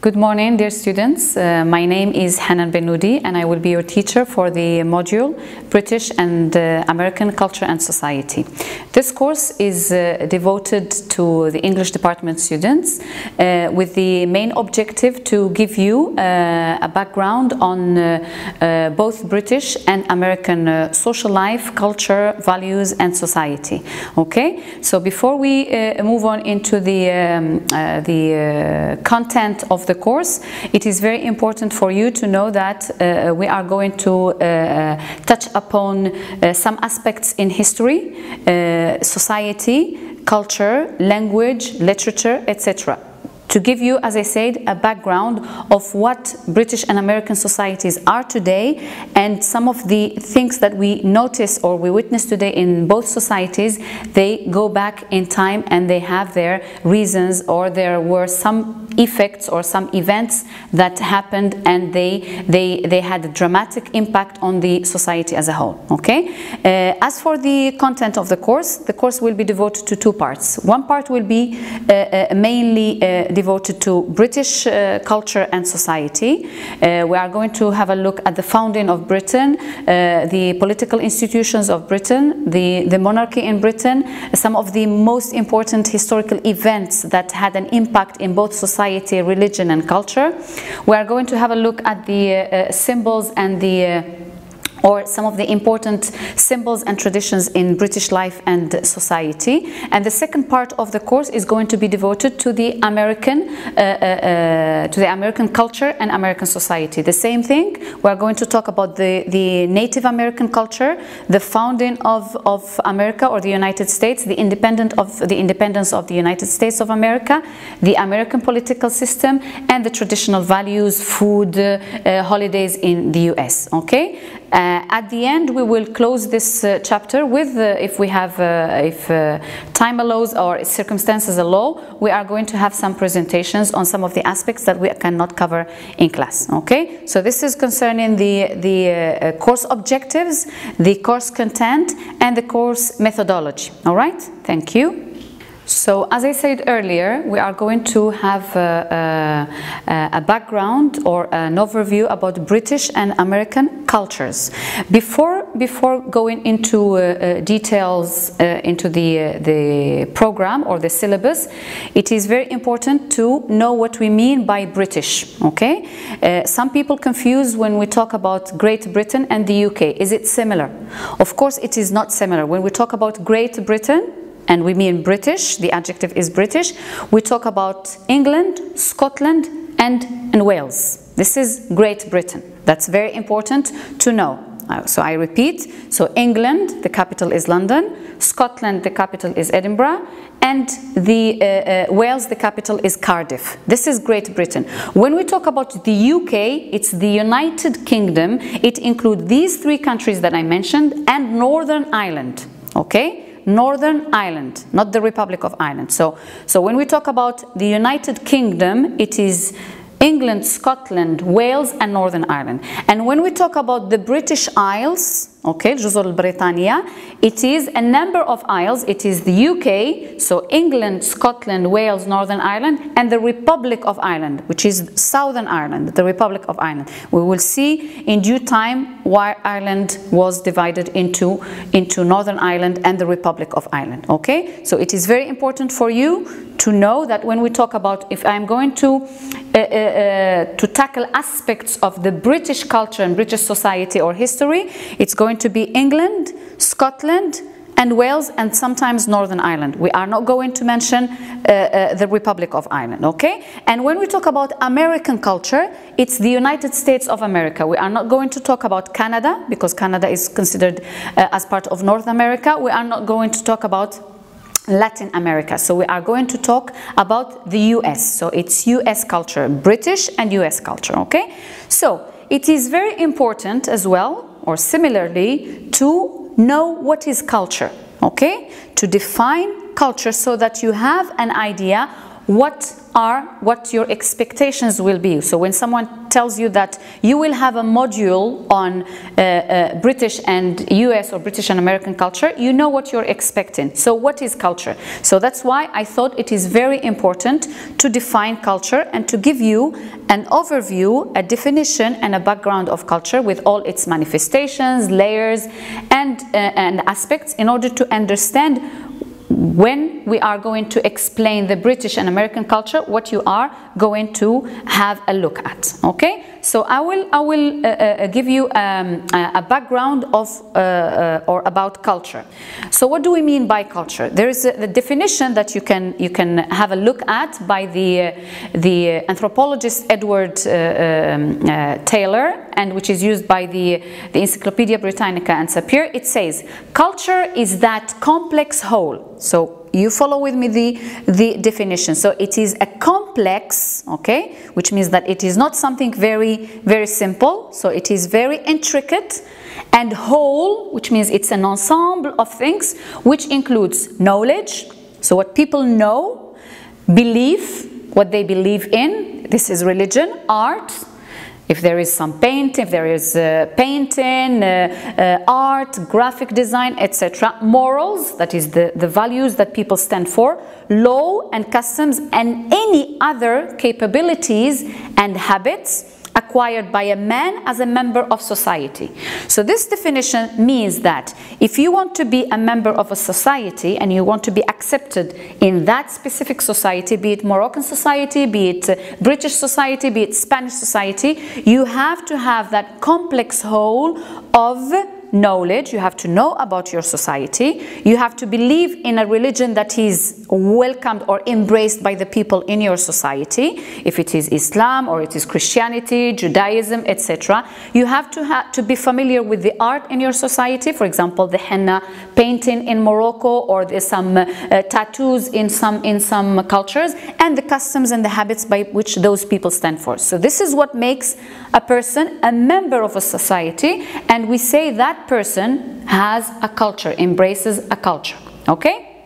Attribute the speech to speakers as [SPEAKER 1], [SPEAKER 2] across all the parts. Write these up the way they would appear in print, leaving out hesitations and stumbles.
[SPEAKER 1] Good morning, dear students. My name is Hanan Benoudi and I will be your teacher for the module British and American Culture and Society. This course is devoted to the English department students with the main objective to give you a background on both British and American social life, culture, values and society. Okay, so before we move on into the content of the course, it is very important for you to know that we are going to touch upon some aspects in history, society, culture, language, literature, etc. To give you, as I said, a background of what British and American societies are today and some of the things that we notice or we witness today in both societies, they go back in time and they have their reasons, or there were some effects or some events that happened and they had a dramatic impact on the society as a whole. Okay. As for the content of the course will be devoted to two parts. One part will be mainly devoted to British culture and society. We are going to have a look at the founding of Britain, the political institutions of Britain, the monarchy in Britain, some of the most important historical events that had an impact in both society, religion and culture. We are going to have a look at the symbols and or some of the important symbols and traditions in British life and society. And the second part of the course is going to be devoted to the American culture and American society. The same thing, we are going to talk about the Native American culture, the founding of America or the United States, the independence of the United States of America, the American political system, and the traditional values, food, holidays in the US. Okay. At the end, we will close this chapter with, if time allows or circumstances allow, we are going to have some presentations on some of the aspects that we cannot cover in class. Okay, so this is concerning the course objectives, the course content, and the course methodology. All right, thank you. So, as I said earlier, we are going to have a background or an overview about British and American cultures. Before going into details into the program or the syllabus, it is very important to know what we mean by British. Okay, some people confuse when we talk about Great Britain and the UK. Is it similar? Of course, it is not similar. When we talk about Great Britain, and we mean British, the adjective is British, we talk about England, Scotland and Wales. This is Great Britain. That's very important to know. So I repeat, so England, the capital is London, Scotland, the capital is Edinburgh, and the Wales, the capital is Cardiff. This is Great Britain. When we talk about the UK, it's the United Kingdom. It includes these three countries that I mentioned and Northern Ireland. Okay? Northern Ireland, not the Republic of Ireland. So when we talk about the United Kingdom, it is England, Scotland, Wales and Northern Ireland. And when we talk about the British Isles, okay, جزر البريطانية, it is a number of isles. It is the UK, so England, Scotland, Wales, Northern Ireland, and the Republic of Ireland, which is Southern Ireland, the Republic of Ireland. We will see in due time why Ireland was divided into Northern Ireland and the Republic of Ireland. Okay, so it is very important for you to know that when we talk about, if I'm going to tackle aspects of the British culture and British society or history, it's going to be England, Scotland and Wales and sometimes Northern Ireland. We are not going to mention the Republic of Ireland, okay? And when we talk about American culture, it's the United States of America. We are not going to talk about Canada because Canada is considered as part of North America. We are not going to talk about Latin America. So we are going to talk about the US. So it's US culture, British and US culture, okay? So it is very important as well, or similarly, to know what is culture, okay? To define culture so that you have an idea what your expectations will be. So when someone tells you that you will have a module on British and US or British and American culture, you know what you're expecting. So what is culture? So that's why I thought it is very important to define culture and to give you an overview, a definition and a background of culture with all its manifestations, layers and aspects, in order to understand when we are going to explain the British and American culture, what you are going to have a look at. Okay, so I will give you a background of or about culture. So what do we mean by culture? There is the definition that you can have a look at by the anthropologist Edward Taylor, and which is used by the Encyclopedia Britannica and Sapir. It says, culture is that complex whole. So you follow with me the definition. So it is a complex, okay, which means that it is not something very simple. So it is very intricate, and whole, which means it's an ensemble of things, which includes knowledge, so what people know, belief, what they believe in, this is religion, art, if there is some paint, if there is painting, art, graphic design, etc. Morals, that is the values that people stand for, law and customs, and any other capabilities and habits acquired by a man as a member of society. So this definition means that if you want to be a member of a society and you want to be accepted in that specific society, be it Moroccan society, be it British society, be it Spanish society, you have to have that complex whole of knowledge. You have to know about your society. You have to believe in a religion that is welcomed or embraced by the people in your society. If it is Islam or it is Christianity, Judaism, etc. You have to be familiar with the art in your society. For example, the henna painting in Morocco, or there's some tattoos in some cultures, and the customs and the habits by which those people stand for. So this is what makes a person a member of a society, and we say that person has a culture, embraces a culture. Okay?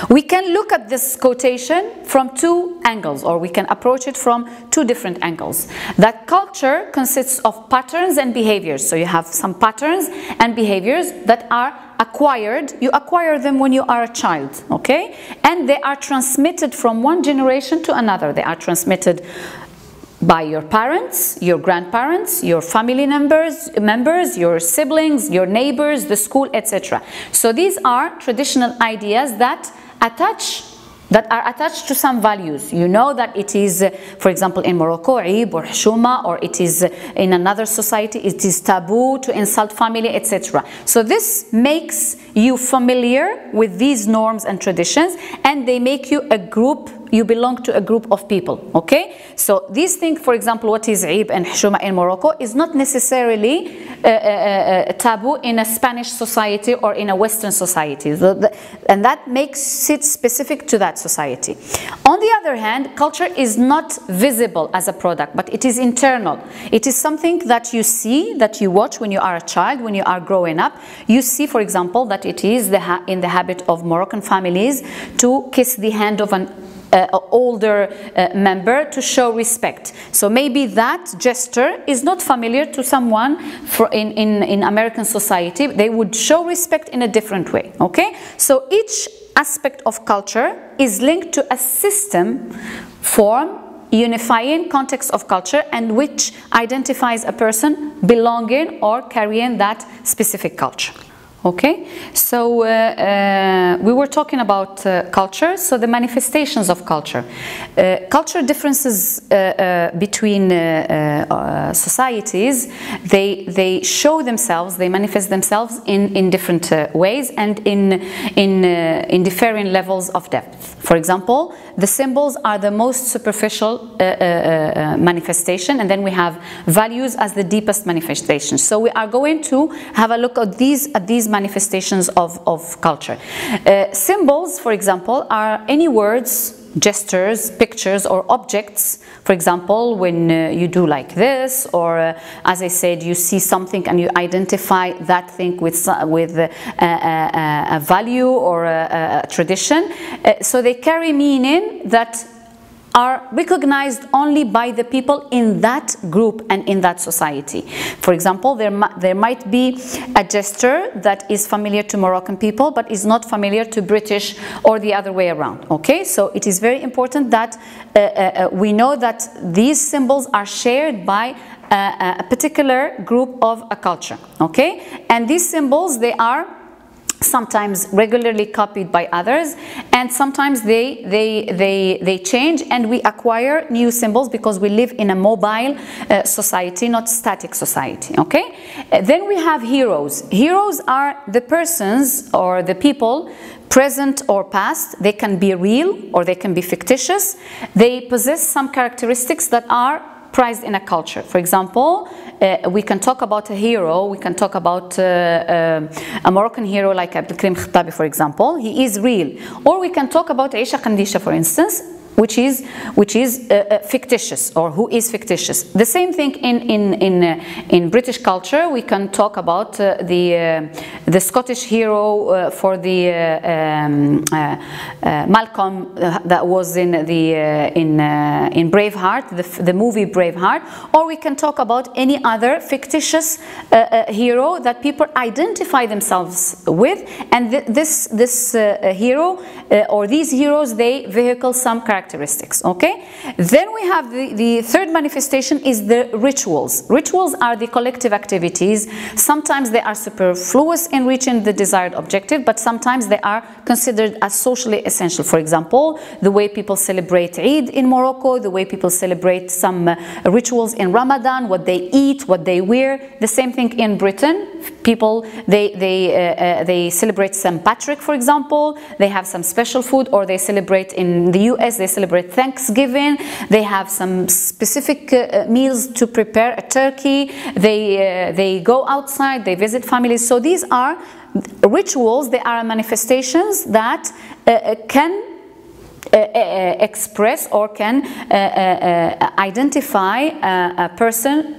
[SPEAKER 1] We can look at this quotation from two angles, or we can approach it from two different angles. That culture consists of patterns and behaviors. So you have some patterns and behaviors that are acquired. You acquire them when you are a child, okay? And they are transmitted from one generation to another. They are transmitted by your parents, your grandparents, your family members, your siblings, your neighbors, the school, etc. So these are traditional ideas that are attached to some values. You know that it is, for example, in Morocco, Eid or Hshuma, or it is in another society, it is taboo to insult family, etc. So this makes you familiar with these norms and traditions, and they make you a group. You belong to a group of people, okay? So these things, for example, what is Eid and Hshuma in Morocco is not necessarily taboo in a Spanish society or in a Western society, and that makes it specific to that society. On the other hand, culture is not visible as a product, but it is internal. It is something that you see, that you watch when you are a child, when you are growing up. You see, for example, that it is in the habit of Moroccan families to kiss the hand of an older member to show respect. So maybe that gesture is not familiar to someone in American society. They would show respect in a different way, okay? So each aspect of culture is linked to a system, form, unifying context of culture, and which identifies a person belonging or carrying that specific culture. Okay, so we were talking about culture, so the manifestations of culture. Culture differences between societies, they show themselves, they manifest themselves in different ways and in differing levels of depth. For example, the symbols are the most superficial manifestation, and then we have values as the deepest manifestation. So we are going to have a look at these manifestations of culture. Symbols, for example, are any words, gestures, pictures, or objects. For example, when you do like this, or as I said, you see something and you identify that thing with a value or a tradition. So they carry meaning that are recognized only by the people in that group and in that society. For example, there might be a gesture that is familiar to Moroccan people but is not familiar to British or the other way around. Okay, so it is very important that we know that these symbols are shared by a particular group of a culture. Okay, and these symbols, they are sometimes regularly copied by others, and sometimes they change and we acquire new symbols because we live in a mobile society, not static society. Okay, then we have heroes. Heroes are the persons or the people, present or past. They can be real or they can be fictitious. They possess some characteristics that are prized in a culture. For example, we can talk about a hero, we can talk about a Moroccan hero like Abdelkrim Khattabi, for example. He is real. Or we can talk about Aisha Kandisha, for instance, which is fictitious, or who is fictitious. The same thing in British culture. We can talk about the Scottish hero for the Malcolm that was in Braveheart, the movie Braveheart, or we can talk about any other fictitious hero that people identify themselves with, and this hero or these heroes, they vehicle some characteristics. Okay, then we have the third manifestation is the rituals. Rituals are the collective activities. Sometimes they are superfluous in reaching the desired objective, but sometimes they are considered as socially essential. For example, the way people celebrate Eid in Morocco, the way people celebrate some rituals in Ramadan, what they eat, what they wear. The same thing in Britain. People, they celebrate St. Patrick, for example. They have some special food, or they celebrate in the US, they celebrate Thanksgiving. They have some specific meals to prepare, a turkey. They go outside, they visit families. So these are rituals. They are manifestations that can express or can identify a person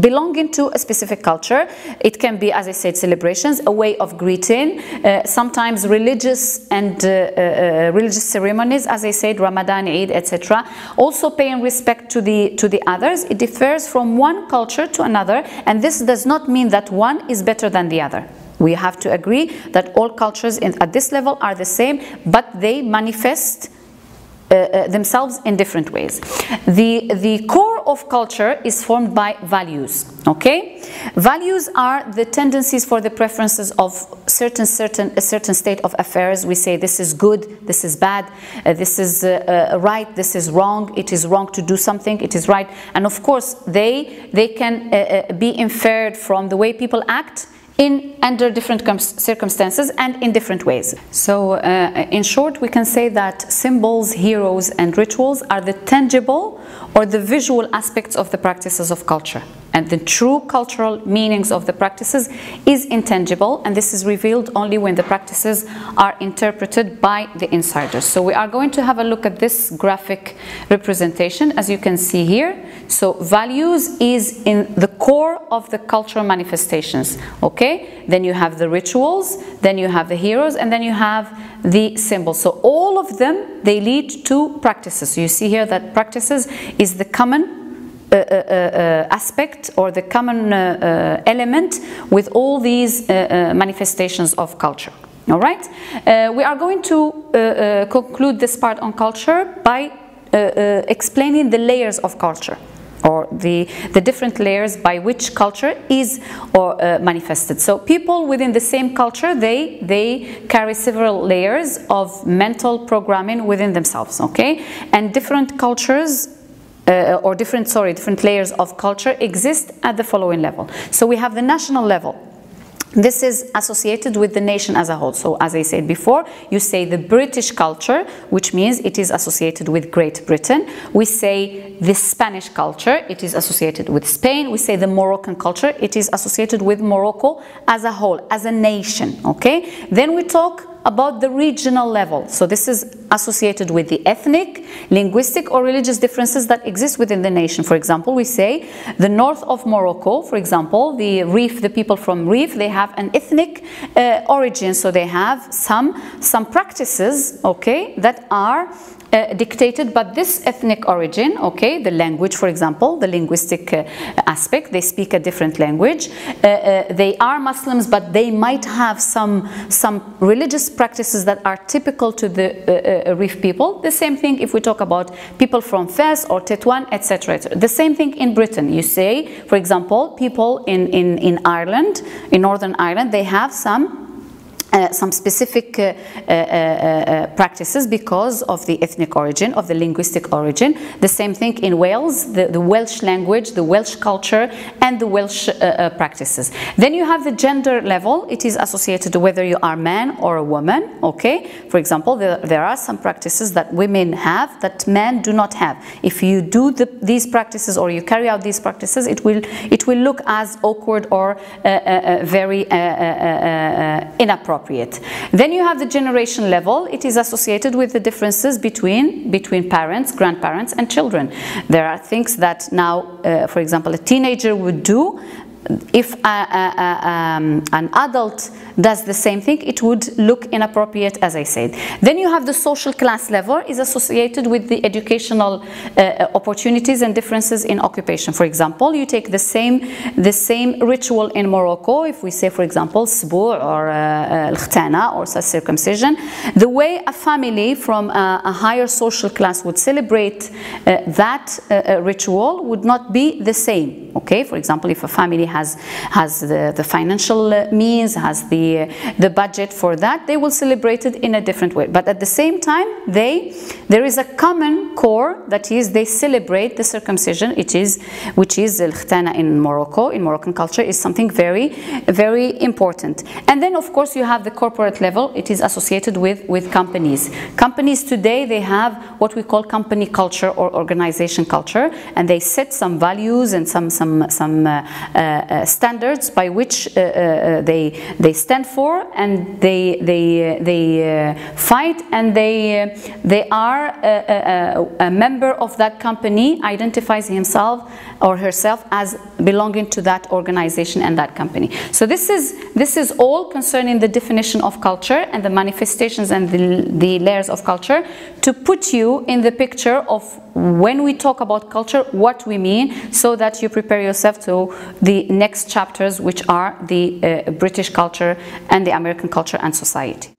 [SPEAKER 1] belonging to a specific culture. It can be, as I said, celebrations, a way of greeting, sometimes religious and religious ceremonies, as I said, Ramadan, Eid, etc. Also paying respect to the others. It differs from one culture to another, and this does not mean that one is better than the other. We have to agree that all cultures at this level are the same, but they manifest themselves in different ways. The core of culture is formed by values. Okay, values are the tendencies for the preferences of a certain state of affairs. We say this is good, this is bad, this is right, this is wrong. It is wrong to do something, it is right, and of course they can be inferred from the way people act under different circumstances and in different ways. So in short, we can say that symbols, heroes and rituals are the tangible or the visual aspects of the practices of culture, and the true cultural meanings of the practices is intangible, and this is revealed only when the practices are interpreted by the insiders. So we are going to have a look at this graphic representation, as you can see here. So values is in the core of the cultural manifestations. Okay, then you have the rituals, then you have the heroes, and then you have the symbols. So all of them, they lead to practices. So you see here that practices is the common aspect or the common element with all these manifestations of culture. All right, we are going to conclude this part on culture by explaining the layers of culture, or the different layers by which culture is manifested. So people within the same culture, they carry several layers of mental programming within themselves. Okay, and different cultures or different layers of culture exist at the following level. So we have the national level. This is associated with the nation as a whole. So as I said before, you say the British culture, which means it is associated with Great Britain. We say the Spanish culture, it is associated with Spain. We say the Moroccan culture, it is associated with Morocco as a whole, as a nation. Okay. Then we talk about the regional level. So this is associated with the ethnic, linguistic or religious differences that exist within the nation. For example, we say the north of Morocco, for example, the Rif, the people from Rif, they have an ethnic origin. So they have some practices, okay, that are dictated, but this ethnic origin, okay, the language, for example, the linguistic aspect, they speak a different language. They are Muslims, but they might have some religious practices that are typical to the Rif people. The same thing if we talk about people from Fez or Tetuan, etc. The same thing in Britain. You say, for example, people in Ireland, in Northern Ireland, they have some specific practices because of the ethnic origin, of the linguistic origin. The same thing in Wales, the Welsh language, the Welsh culture, and the Welsh practices. Then you have the gender level. It is associated whether you are man or a woman, okay? For example, there are some practices that women have that men do not have. If you do these practices or you carry out these practices, it will look as awkward or very inappropriate. Then you have the generation level. It is associated with the differences between parents, grandparents, and children. There are things that now, for example, a teenager would do. If an adult does the same thing, it would look inappropriate, as I said. Then you have the social class level, is associated with the educational opportunities and differences in occupation. For example, you take the same ritual in Morocco. If we say, for example, Sbu' or Al-Khtana or circumcision, the way a family from a higher social class would celebrate that ritual would not be the same. Okay, for example, if a family has the financial means, has the budget for that, they will celebrate it in a different way. But at the same time, there is a common core, that is, they celebrate the circumcision, which is Al-Khtana in Morocco, in Moroccan culture, is something very, very important. And then, of course, you have the corporate level. It is associated with companies. Companies today, they have what we call company culture or organization culture, and they set some values and some standards by which they stand for, and they fight, and they are a member of that company, identifies himself or herself as belonging to that organization and that company. So this is all concerning the definition of culture and the manifestations and the layers of culture, to put you in the picture of when we talk about culture, what we mean, so that you prepare yourself to the next chapters, which are the British culture and the American culture and society.